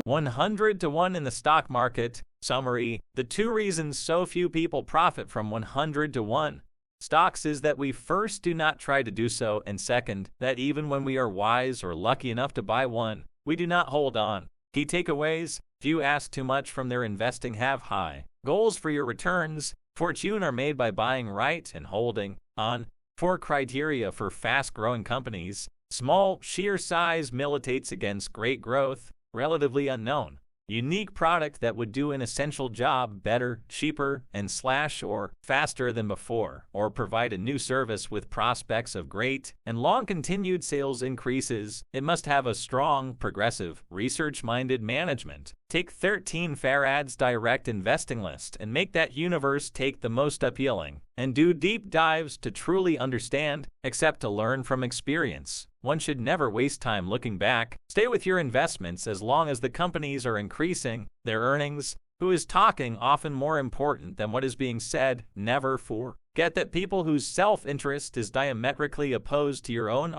100 to 1 in the stock market. Summary: the two reasons so few people profit from 100 to 1 stocks is that we first do not try to do so, and second, that even when we are wise or lucky enough to buy one, we do not hold on. Key takeaways: few ask too much from their investing, have high goals for your returns. Fortune are made by buying right and holding on. 4 criteria for fast-growing companies: small, sheer size militates against great growth. Relatively unknown, unique product that would do an essential job better, cheaper, and or faster than before, or provide a new service with prospects of great and long continued sales increases. It must have a strong, progressive, research-minded management. Take 13 Farad's direct investing list and make that universe take the most appealing, and do deep dives to truly understand, except to learn from experience. One should never waste time looking back. Stay with your investments as long as the companies are increasing their earnings. Who is talking often more important than what is being said. Never forget that people whose self-interest is diametrically opposed to your own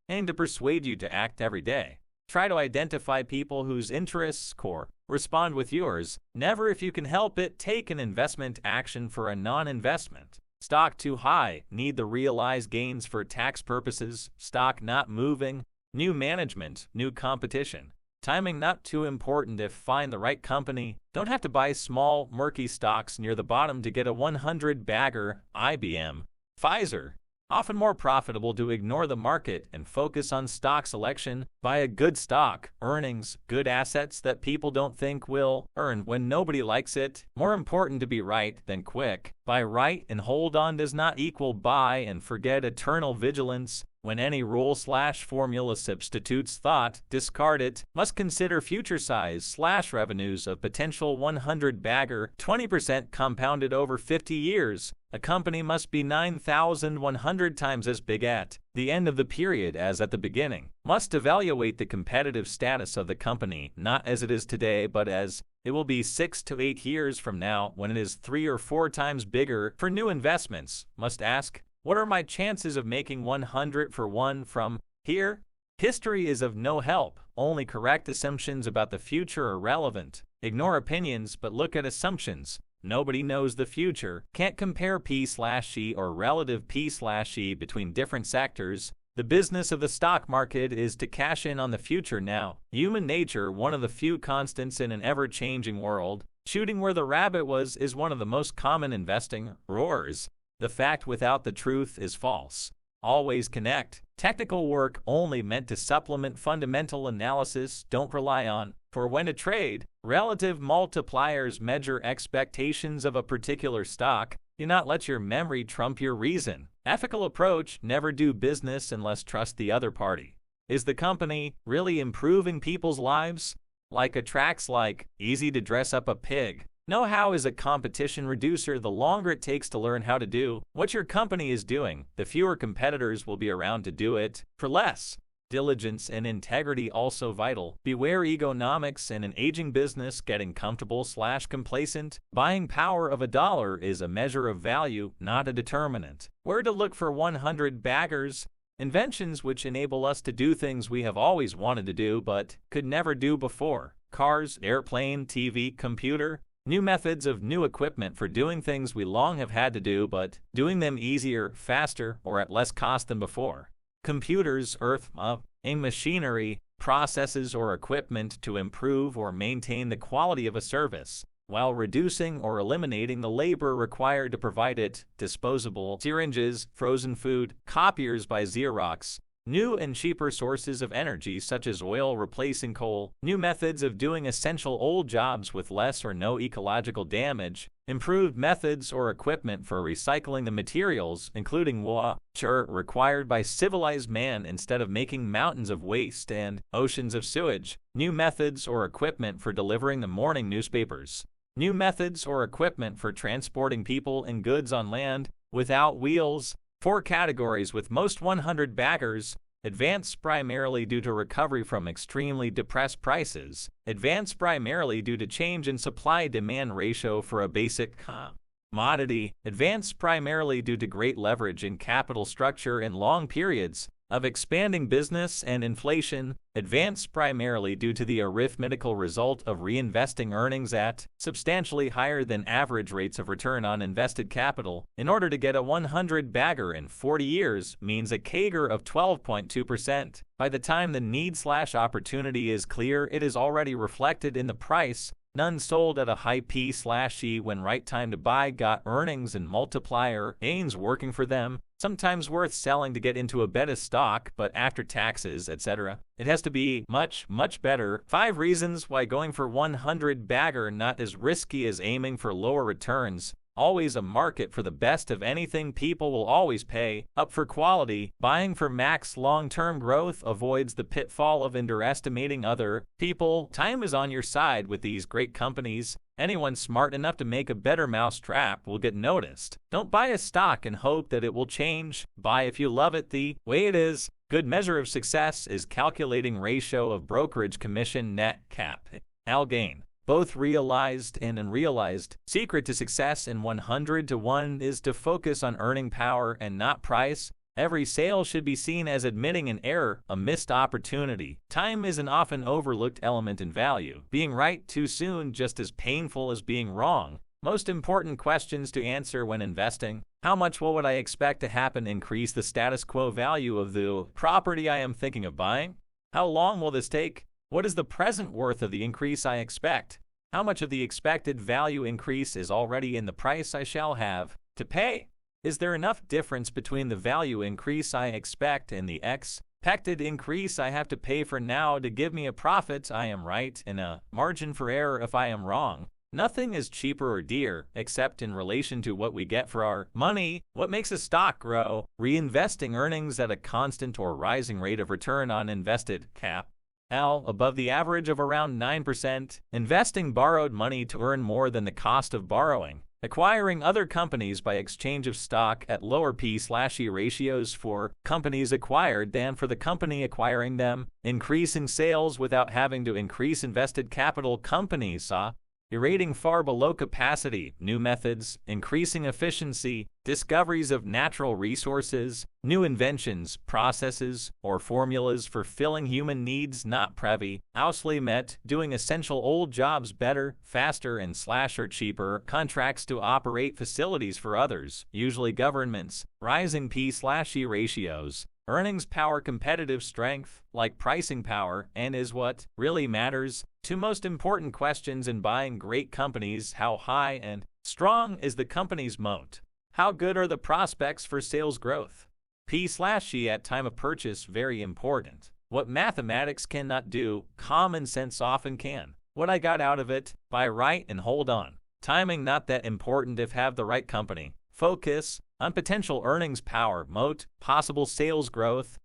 aim to persuade you to act every day. Try to identify people whose interests correspond with yours. Never, if you can help it, take an investment action for a non-investment. Stock too high, need the realized gains for tax purposes. Stock not moving, new management, new competition. Timing not too important if find the right company. Don't have to buy small, murky stocks near the bottom to get a 100 bagger. IBM, Pfizer. Often more profitable to ignore the market and focus on stock selection. Buy a good stock, earnings, good assets that people don't think will earn when nobody likes it. More important to be right than quick. Buy right and hold on does not equal buy and forget. Eternal vigilance. When any rule/formula substitutes thought, discard it. Must consider future size/revenues of potential 100 bagger, 20% compounded over 50 years. A company must be 9,100 times as big at the end of the period as at the beginning. Must evaluate the competitive status of the company, not as it is today, but as it will be 6 to 8 years from now when it is 3 or 4 times bigger. For new investments, must ask, what are my chances of making 100 for 1 from here? History is of no help. Only correct assumptions about the future are relevant. Ignore opinions, but look at assumptions. Nobody knows the future. Can't compare P/E or relative P/E between different sectors. The business of the stock market is to cash in on the future now. Human nature, one of the few constants in an ever-changing world. Shooting where the rabbit was is one of the most common investing roars. The fact without the truth is false. Always connect. Technical work only meant to supplement fundamental analysis. Don't rely on. For when to trade, relative multipliers measure expectations of a particular stock. Do not let your memory trump your reason. Ethical approach: never do business unless trust the other party. Is the company really improving people's lives? Like attracts like. Easy to dress up a pig. Know-how is a competition reducer. The longer it takes to learn how to do what your company is doing, the fewer competitors will be around to do it for less. Diligence and integrity also vital. Beware egonomics in an aging business. Getting comfortable/complacent. Buying power of $1 is a measure of value, not a determinant. Where to look for 100 baggers? Inventions which enable us to do things we have always wanted to do but could never do before. Cars, airplane, TV, computer. New methods of new equipment for doing things we long have had to do but doing them easier, faster, or at less cost than before. Computers, machinery, processes or equipment to improve or maintain the quality of a service, while reducing or eliminating the labor required to provide it. Disposable syringes, frozen food, copiers by Xerox. New and cheaper sources of energy such as oil replacing coal. New methods of doing essential old jobs with less or no ecological damage. Improved methods or equipment for recycling the materials, including water required by civilized man instead of making mountains of waste and oceans of sewage. New methods or equipment for delivering the morning newspapers. New methods or equipment for transporting people and goods on land without wheels. 4 categories with most 100 baggers. Advanced primarily due to recovery from extremely depressed prices. Advanced primarily due to change in supply-demand ratio for a basic commodity. Advanced primarily due to great leverage in capital structure in long periods. of expanding business and inflation, advanced primarily due to the arithmetical result of reinvesting earnings at substantially higher than average rates of return on invested capital. In order to get a 100 bagger in 40 years means a CAGR of 12.2%. By the time the need/opportunity is clear, it is already reflected in the price. None sold at a high P/E when right time to buy got earnings and multiplier gains working for them, sometimes worth selling to get into a better stock, but after taxes, etc. It has to be much, much better. 5 reasons why going for 100 bagger not as risky as aiming for lower returns. Always a market for the best of anything. People will always pay up for quality. Buying for max long-term growth avoids the pitfall of underestimating other people. Time is on your side with these great companies. Anyone smart enough to make a better mousetrap will get noticed. Don't buy a stock and hope that it will change. Buy if you love it the way it is. Good measure of success is calculating ratio of brokerage commission net cap al gain. Both realized and unrealized. Secret to success in 100 to 1 is to focus on earning power and not price. Every sale should be seen as admitting an error, a missed opportunity. Time is an often overlooked element in value. Being right too soon just as painful as being wrong. Most important questions to answer when investing. How much would I expect to happen increase the status quo value of the property I am thinking of buying? How long will this take? What is the present worth of the increase I expect? How much of the expected value increase is already in the price I shall have to pay? Is there enough difference between the value increase I expect and the expected increase I have to pay for now to give me a profit I am right and a margin for error if I am wrong? Nothing is cheaper or dear, except in relation to what we get for our money. What makes a stock grow? Reinvesting earnings at a constant or rising rate of return on invested capital above the average of around 9%, investing borrowed money to earn more than the cost of borrowing, acquiring other companies by exchange of stock at lower P/E ratios for companies acquired than for the company acquiring them, increasing sales without having to increase invested capital. Companies operating far below capacity, new methods, increasing efficiency, discoveries of natural resources, new inventions, processes, or formulas for filling human needs not previously met, doing essential old jobs better, faster, and or cheaper, contracts to operate facilities for others, usually governments, rising P/E ratios, earnings power, competitive strength, like pricing power, and is what really matters. 2 most important questions in buying great companies: how high and strong is the company's moat? How good are the prospects for sales growth? P/E at time of purchase, very important. What mathematics cannot do, common sense often can. What I got out of it: buy right and hold on. Timing not that important if have the right company. Focus on potential earnings power, moat, possible sales growth,